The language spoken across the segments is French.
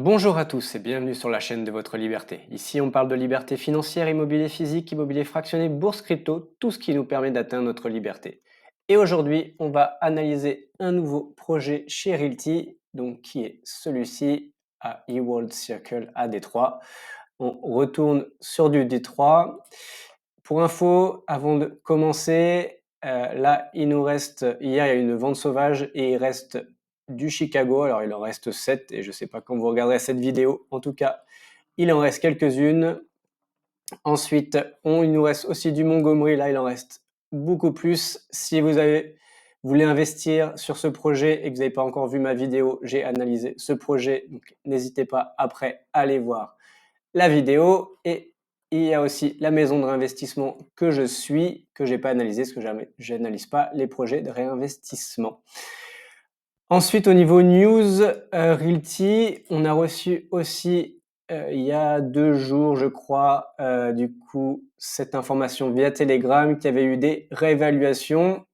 Bonjour à tous et bienvenue sur la chaîne de votre liberté. Ici, on parle de liberté financière, immobilier physique, immobilier fractionné, bourse crypto, tout ce qui nous permet d'atteindre notre liberté. Et aujourd'hui, on va analyser un nouveau projet chez Realty, donc qui est celui-ci à eWorld Circle à Détroit. On retourne sur du Détroit. Pour info, avant de commencer, là, il nous reste, hier, il y a eu une vente sauvage et il reste du Chicago. Alors, il en reste 7 et je ne sais pas quand vous regarderez cette vidéo. En tout cas, il en reste quelques-unes. Ensuite, il nous reste aussi du Montgomery. Là, il en reste beaucoup plus. Si vous voulez investir sur ce projet et que vous n'avez pas encore vu ma vidéo, j'ai analysé ce projet. Donc, n'hésitez pas après à aller voir la vidéo. Et il y a aussi la maison de réinvestissement que je suis, que j'ai pas analysé, parce que je n'analyse pas les projets de réinvestissement. Ensuite, au niveau news, Realty, on a reçu aussi, il y a 2 jours, je crois, du coup, cette information via Telegram qu'il y avait eu des réévaluations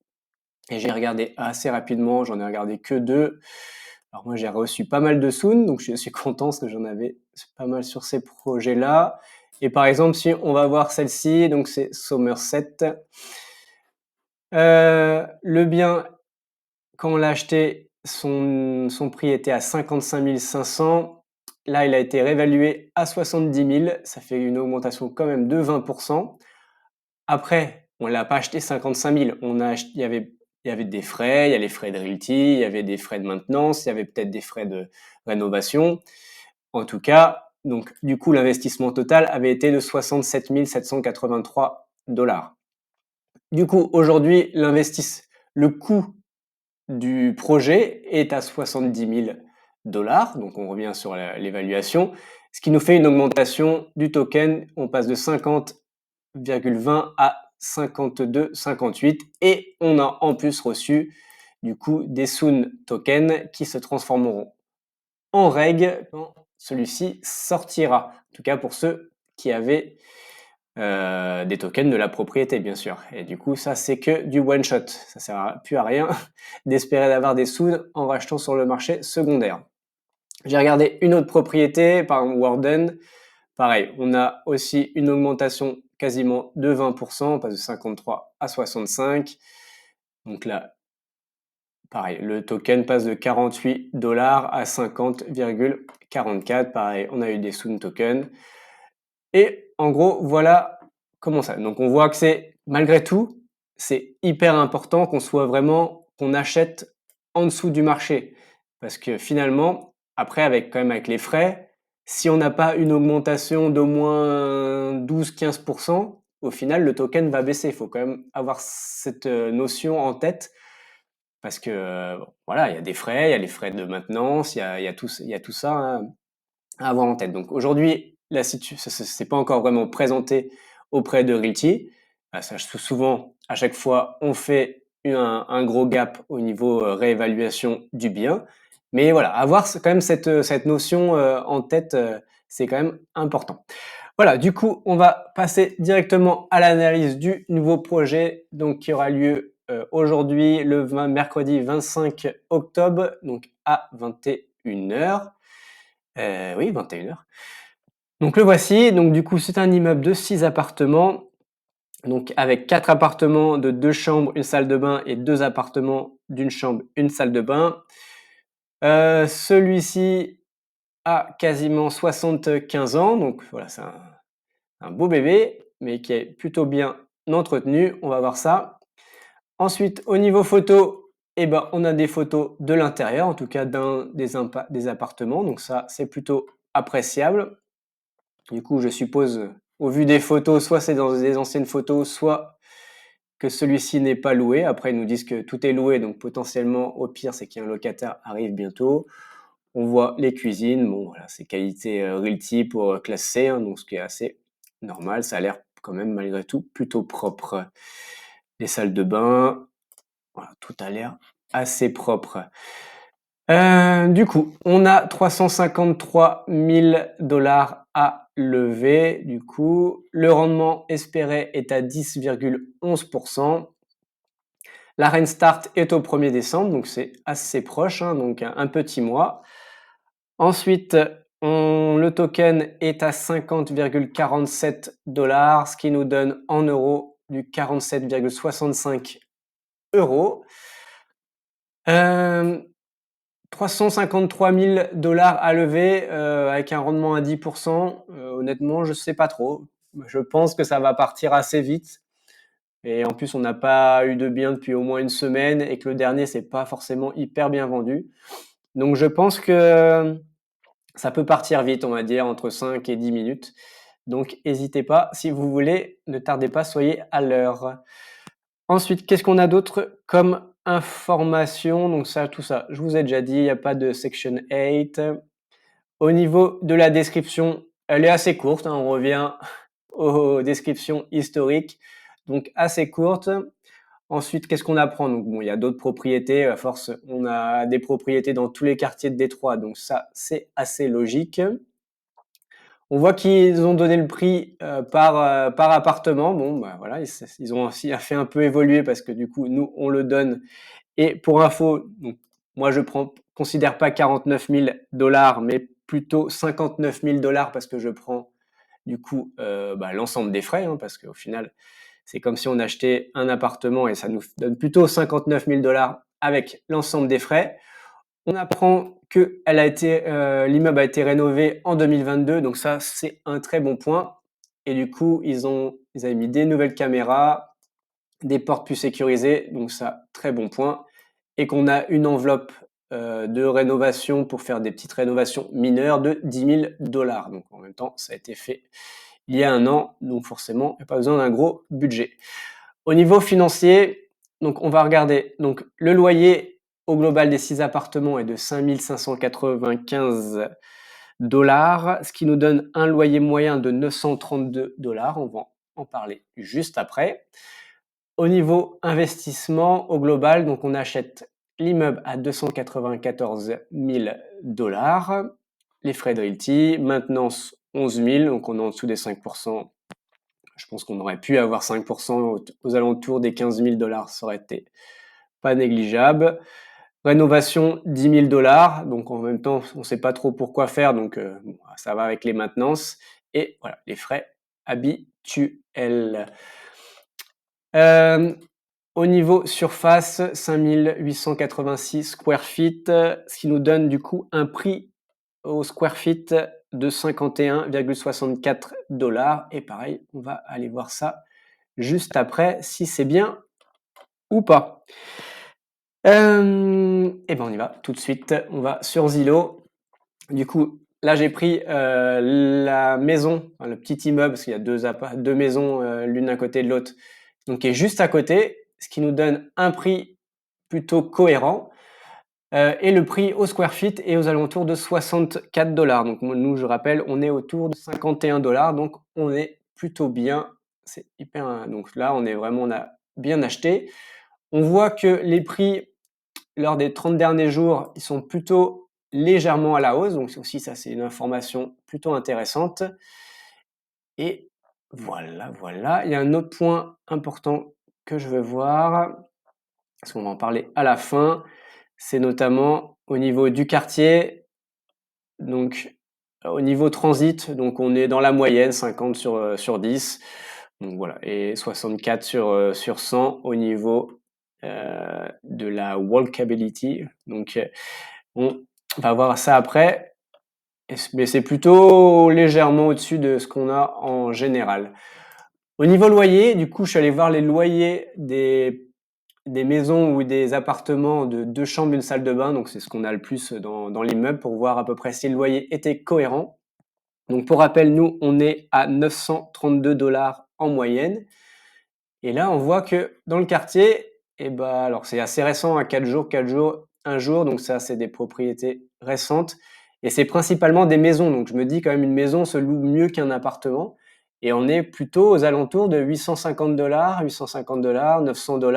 et j'ai regardé assez rapidement, j'en ai regardé que 2. Alors moi, j'ai reçu pas mal de Soon, donc je suis content parce que j'en avais pas mal sur ces projets-là. Et par exemple, si on va voir celle-ci, donc c'est Somerset. Le bien, quand on l'a acheté, son prix était à 55 500. Là, il a été réévalué à 70 000. Ça fait une augmentation quand même de 20%. Après, on l'a pas acheté 55 000. Il y avait des frais, il y a les frais de Realty, il y avait des frais de maintenance, il y avait peut-être des frais de rénovation. En tout cas, donc, du coup, l'investissement total avait été de 67 783 dollars. Du coup, aujourd'hui, le coût du projet est à 70 000 dollars. Donc, on revient sur l'évaluation, ce qui nous fait une augmentation du token. On passe de 50,20 à 52,58 et on a en plus reçu du coup des Soon tokens qui se transformeront en reg quand celui-ci sortira. En tout cas pour ceux qui avaient des tokens de la propriété, bien sûr. Et du coup, ça, c'est que du one shot. Ça sert plus à rien d'espérer d'avoir des sous en rachetant sur le marché secondaire. J'ai regardé une autre propriété, par exemple Warden. Pareil, on a aussi une augmentation quasiment de 20%, on passe de 53 à 65. Donc là, pareil, le token passe de 48 dollars à 50,44. Pareil, on a eu des Soon tokens. Et en gros, voilà comment ça. Donc on voit que c'est, malgré tout, c'est hyper important qu'on achète en dessous du marché. Parce que finalement, après, avec les frais, si on n'a pas une augmentation d'au moins 12-15%, au final, le token va baisser. Il faut quand même avoir cette notion en tête. Parce que, voilà, il y a des frais, il y a les frais de maintenance, il y a tout ça, hein, à avoir en tête. Donc aujourd'hui, c'est pas encore vraiment présenté auprès de Realty. Souvent, à chaque fois, on fait un gros gap au niveau réévaluation du bien. Mais voilà, avoir quand même cette notion en tête, c'est quand même important. Voilà, du coup, on va passer directement à l'analyse du nouveau projet, donc qui aura lieu aujourd'hui, mercredi 25 octobre, donc à 21 heures. Oui, 21 heures. Donc le voici. Donc du coup, c'est un immeuble de 6 appartements. Donc avec 4 appartements de 2 chambres, une salle de bain et 2 appartements d'une chambre, une salle de bain. Celui-ci a quasiment 75 ans. Donc voilà, c'est un beau bébé, mais qui est plutôt bien entretenu. On va voir ça. Ensuite, au niveau photo, eh ben, on a des photos de l'intérieur, en tout cas des appartements. Donc ça, c'est plutôt appréciable. Du coup, je suppose, au vu des photos, soit c'est dans des anciennes photos, soit que celui-ci n'est pas loué. Après, ils nous disent que tout est loué, donc potentiellement, au pire, c'est qu'un locataire arrive bientôt. On voit les cuisines, bon, voilà, c'est qualité Realty pour classe C, hein, donc ce qui est assez normal. Ça a l'air quand même, malgré tout, plutôt propre. Les salles de bain, voilà, tout a l'air assez propre. Du coup, on a 353 000 dollars à lever. Du coup, le rendement espéré est à 10,11%. La Rain Start est au 1er décembre, donc c'est assez proche, hein, donc un petit mois. Ensuite, Le token est à 50,47 $, ce qui nous donne en euros du 47,65 euros. 353 000 $ à lever avec un rendement à 10%. Honnêtement, je sais pas trop. Je pense que ça va partir assez vite. Et en plus, on n'a pas eu de bien depuis au moins une semaine et que le dernier, c'est pas forcément hyper bien vendu. Donc, je pense que ça peut partir vite, on va dire, entre 5 et 10 minutes. Donc, n'hésitez pas. Si vous voulez, ne tardez pas, soyez à l'heure. Ensuite, qu'est-ce qu'on a d'autre comme information? Donc ça, tout ça, je vous ai déjà dit, il n'y a pas de section 8. Au niveau de la description, elle est assez courte, hein, on revient aux descriptions historiques, donc assez courte. Ensuite, qu'est-ce qu'on apprend? Donc bon, il y a d'autres propriétés, à force, on a des propriétés dans tous les quartiers de Détroit, donc ça, c'est assez logique. On voit qu'ils ont donné le prix par appartement. Bon, bah voilà, ils ont aussi fait un peu évoluer parce que du coup, nous, on le donne. Et pour info, donc, moi, considère pas 49 000 $, mais plutôt 59 000 $ parce que je prends du coup l'ensemble des frais, hein, parce qu'au final, c'est comme si on achetait un appartement et ça nous donne plutôt 59 000 $ avec l'ensemble des frais. On apprend que l'immeuble a été rénové en 2022, donc ça c'est un très bon point. Et du coup, ils avaient mis des nouvelles caméras, des portes plus sécurisées, donc ça très bon point. Et qu'on a une enveloppe de rénovation pour faire des petites rénovations mineures de 10 000 $. Donc en même temps, ça a été fait il y a un an, donc forcément, il n'y a pas besoin d'un gros budget. Au niveau financier, donc on va regarder. Donc le loyer au global des 6 appartements est de 5 595 $, ce qui nous donne un loyer moyen de 932 $. On va en parler juste après. Au niveau investissement, au global, donc on achète l'immeuble à 294 000 $, les frais de realty, maintenance 11 000, donc on est en dessous des 5%. Je pense qu'on aurait pu avoir 5% aux alentours des 15 000 $, ça aurait été pas négligeable. Rénovation 10 000 $, donc en même temps, on ne sait pas trop pourquoi faire, donc ça va avec les maintenances. Et voilà, les frais habituels. Au niveau surface, 5886 square feet, ce qui nous donne du coup un prix au square feet de 51,64 $. Et pareil, on va aller voir ça juste après, si c'est bien ou pas. Et ben on y va tout de suite. On va sur Zillow. Du coup, là j'ai pris la maison, enfin, le petit immeuble, parce qu'il y a deux maisons l'une à côté de l'autre, donc qui est juste à côté, ce qui nous donne un prix plutôt cohérent. Et le prix au square feet est aux alentours de 64 $. Donc nous, je rappelle, on est autour de 51 $, donc on est plutôt bien. C'est hyper. Donc là, on a bien acheté. On voit que les prix lors des 30 derniers jours, ils sont plutôt légèrement à la hausse. Donc aussi, ça, c'est une information plutôt intéressante. Et voilà, voilà. Il y a un autre point important que je veux voir, parce qu'on va en parler à la fin. C'est notamment au niveau du quartier. Donc, au niveau transit, donc on est dans la moyenne, 50 sur 10. Donc voilà, et 64 sur 100 au niveau de la walkability. Donc, on va voir ça après. Mais c'est plutôt légèrement au-dessus de ce qu'on a en général. Au niveau loyer, du coup, je suis allé voir les loyers des maisons ou des appartements de 2 chambres, une salle de bain, donc c'est ce qu'on a le plus dans l'immeuble pour voir à peu près si le loyer était cohérent. Donc pour rappel, nous, on est à 932 $ en moyenne. Et là, on voit que dans le quartier, alors c'est assez récent, à 4 jours, 1 jour, donc ça, c'est des propriétés récentes. Et c'est principalement des maisons, donc je me dis quand même une maison se loue mieux qu'un appartement. Et on est plutôt aux alentours de 850 $, 850 $, 900 $.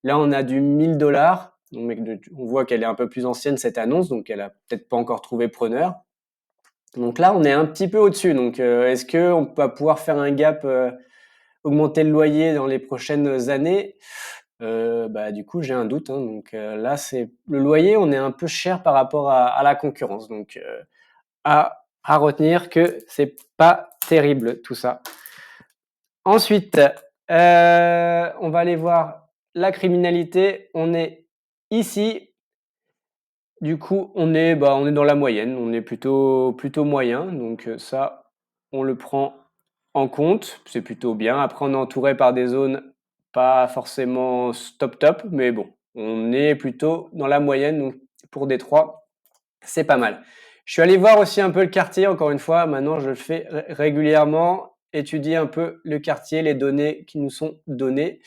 Là, on a du 1000 $. On voit qu'elle est un peu plus ancienne, cette annonce, donc elle a peut-être pas encore trouvé preneur. Donc là, on est un petit peu au-dessus. Donc, est-ce qu'on va pouvoir faire un gap, augmenter le loyer dans les prochaines années? Du coup, j'ai un doute, hein. Donc là, c'est le loyer, on est un peu cher par rapport à la concurrence. Donc à retenir que c'est pas terrible tout ça. Ensuite, on va aller voir la criminalité. On est ici. Du coup, on est dans la moyenne, on est plutôt moyen, donc ça, on le prend en compte, c'est plutôt bien. Après, on est entouré par des zones pas forcément top, mais bon, on est plutôt dans la moyenne, donc pour Détroit, c'est pas mal. Je suis allé voir aussi un peu le quartier, encore une fois, maintenant je le fais régulièrement, étudier un peu le quartier, les données qui nous sont données.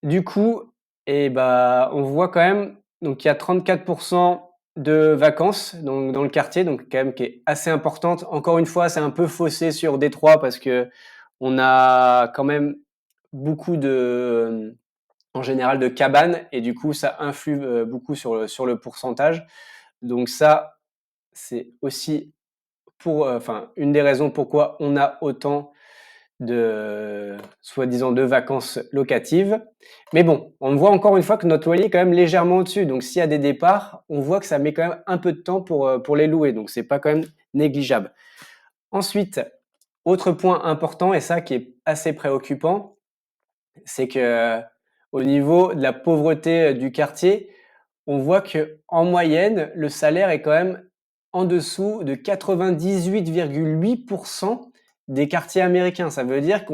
Du coup, on voit quand même, donc il y a 34% de vacances donc dans le quartier, donc quand même qui est assez importante. Encore une fois, c'est un peu faussé sur Détroit parce que on a quand même beaucoup en général de cabanes et du coup ça influe beaucoup sur le pourcentage. Donc ça, c'est aussi une des raisons pourquoi on a autant de soi-disant de vacances locatives. Mais bon, on voit encore une fois que notre loyer est quand même légèrement au-dessus. Donc s'il y a des départs, on voit que ça met quand même un peu de temps pour les louer. Donc c'est pas quand même négligeable. Ensuite, autre point important, et ça qui est assez préoccupant, c'est que au niveau de la pauvreté du quartier, on voit que en moyenne, le salaire est quand même en dessous de 98,8% des quartiers américains. Ça veut dire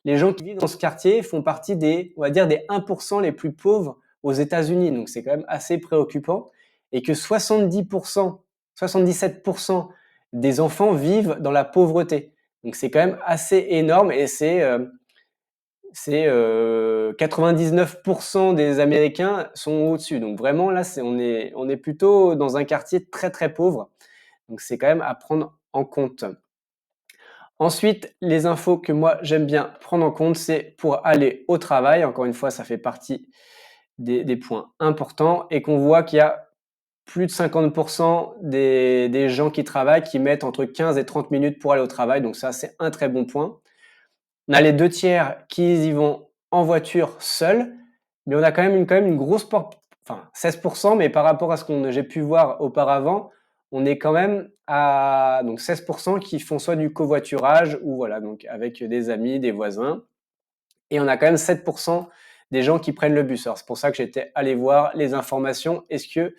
les gens qui vivent dans ce quartier font partie on va dire, des 1% les plus pauvres aux États-Unis. Donc c'est quand même assez préoccupant. Et que 70%, 77% des enfants vivent dans la pauvreté. Donc c'est quand même assez énorme et c'est 99% des Américains sont au-dessus. Donc vraiment là, on est plutôt dans un quartier très très pauvre. Donc c'est quand même à prendre en compte. Ensuite, les infos que moi j'aime bien prendre en compte, c'est pour aller au travail. Encore une fois, ça fait partie des points importants et qu'on voit qu'il y a plus de 50% des gens qui travaillent qui mettent entre 15 et 30 minutes pour aller au travail. Donc ça, c'est un très bon point. On a les 2 tiers qui y vont en voiture seuls, mais on a quand même une grosse enfin 16%, mais par rapport à ce que j'ai pu voir auparavant, on est quand même à donc 16% qui font soit du covoiturage ou voilà, donc avec des amis, des voisins. Et on a quand même 7% des gens qui prennent le bus. Alors c'est pour ça que j'étais allé voir les informations. Est-ce que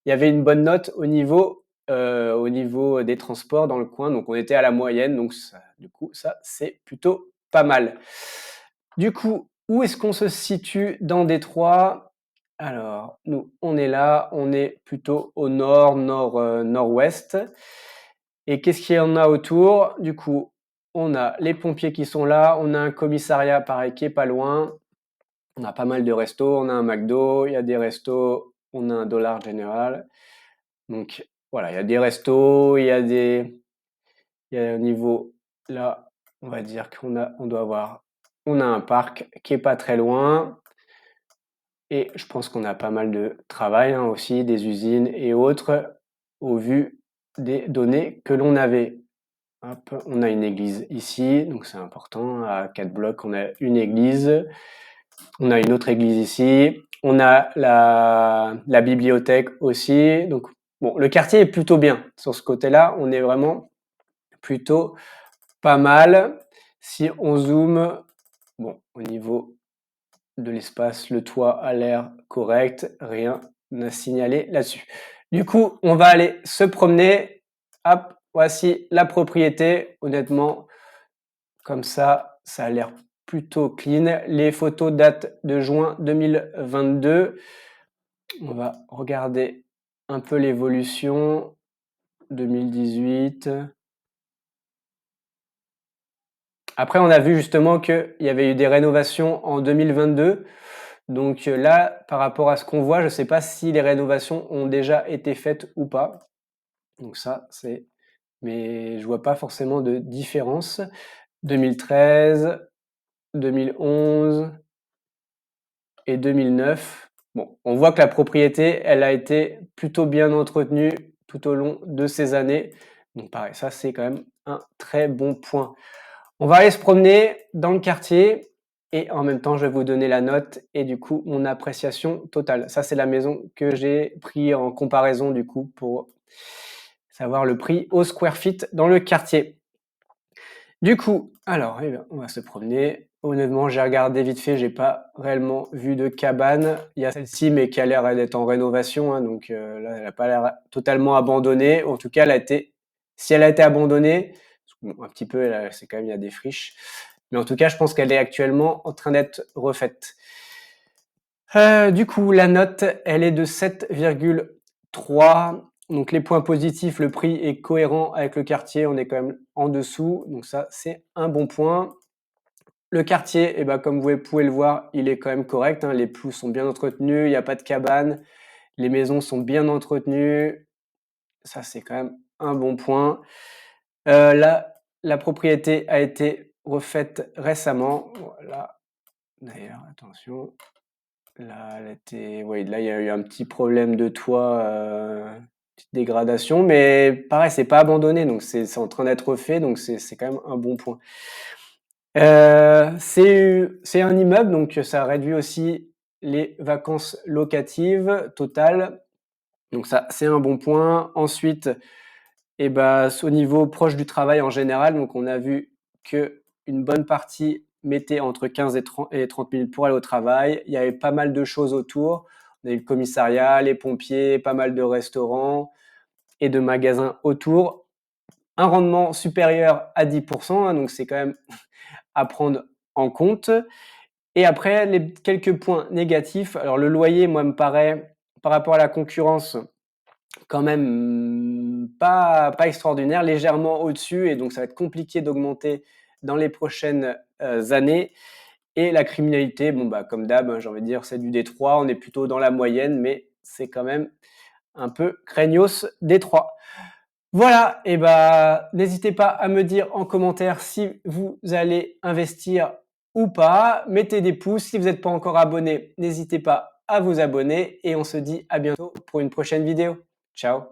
il y avait une bonne note au niveau des transports dans le coin? Donc on était à la moyenne, donc du coup ça c'est plutôt pas mal. Du coup, où est-ce qu'on se situe dans Détroit? Alors, nous, on est là, on est plutôt au nord-ouest. Et qu'est-ce qu'il y en a autour? Du coup, on a les pompiers qui sont là, on a un commissariat pareil qui est pas loin, on a pas mal de restos, on a un McDo, il y a des restos, on a un Dollar General. Donc voilà, il y a des restos, il y a au niveau là, on va dire on a un parc qui est pas très loin et je pense qu'on a pas mal de travail, hein, aussi, des usines et autres au vu des données que l'on avait. Hop, on a une église ici, donc c'est important. À 4 blocs, on a une église. On a une autre église ici. On a la bibliothèque aussi. Donc bon, le quartier est plutôt bien. Sur ce côté-là, on est vraiment plutôt pas mal. Si on zoome, bon, au niveau de l'espace, le toit a l'air correct, rien à signaler là-dessus. Du coup, on va aller se promener. Hop, voici la propriété. Honnêtement, comme ça a l'air plutôt clean. Les photos datent de juin 2022. On va regarder un peu l'évolution. 2018. Après, on a vu justement qu'il y avait eu des rénovations en 2022. Donc là, par rapport à ce qu'on voit, je ne sais pas si les rénovations ont déjà été faites ou pas. Donc ça, mais je vois pas forcément de différence. 2013, 2011 et 2009. Bon, on voit que la propriété, elle a été plutôt bien entretenue tout au long de ces années. Donc pareil, ça c'est quand même un très bon point. On va aller se promener dans le quartier et en même temps, je vais vous donner la note et du coup, mon appréciation totale. Ça, c'est la maison que j'ai pris en comparaison du coup savoir le prix au square feet dans le quartier. Du coup, alors, eh bien, on va se promener. Honnêtement, j'ai regardé vite fait, j'ai pas réellement vu de cabane. Il y a celle-ci, mais qui a l'air d'être en rénovation, hein, donc là, elle a pas l'air totalement abandonnée. En tout cas, si elle a été abandonnée, bon, un petit peu, c'est quand même, il y a des friches. Mais en tout cas, je pense qu'elle est actuellement en train d'être refaite. Du coup, la note, elle est de 7,3. Donc les points positifs, le prix est cohérent avec le quartier, on est quand même en dessous, donc ça, c'est un bon point. Le quartier, eh ben, comme vous pouvez le voir, il est quand même correct, hein. Les pelouses sont bien entretenues, il y a pas de cabane, les maisons sont bien entretenues. Ça, c'est quand même un bon point. La propriété a été refaite récemment. Voilà. D'ailleurs, attention. Là, oui, là, il y a eu un petit problème de toit, petite dégradation, mais pareil, c'est pas abandonné, donc c'est en train d'être refait, donc c'est quand même un bon point. C'est un immeuble, donc ça réduit aussi les vacances locatives totales, donc ça, c'est un bon point. Ensuite, et bah, au niveau proche du travail en général, donc on a vu qu'une bonne partie mettait entre 15 et 30 minutes pour aller au travail. Il y avait pas mal de choses autour. On a eu le commissariat, les pompiers, pas mal de restaurants et de magasins autour. Un rendement supérieur à 10%, hein, donc c'est quand même à prendre en compte. Et après, les quelques points négatifs. Alors le loyer, moi, me paraît, par rapport à la concurrence, quand même pas extraordinaire, légèrement au-dessus, et donc ça va être compliqué d'augmenter dans les prochaines années. Et la criminalité, bon bah comme d'hab, hein, j'ai envie de dire, c'est du Détroit, on est plutôt dans la moyenne, mais c'est quand même un peu craignos Détroit. Voilà, et bah n'hésitez pas à me dire en commentaire si vous allez investir ou pas. Mettez des pouces, si vous n'êtes pas encore abonné, n'hésitez pas à vous abonner, et on se dit à bientôt pour une prochaine vidéo. Ciao.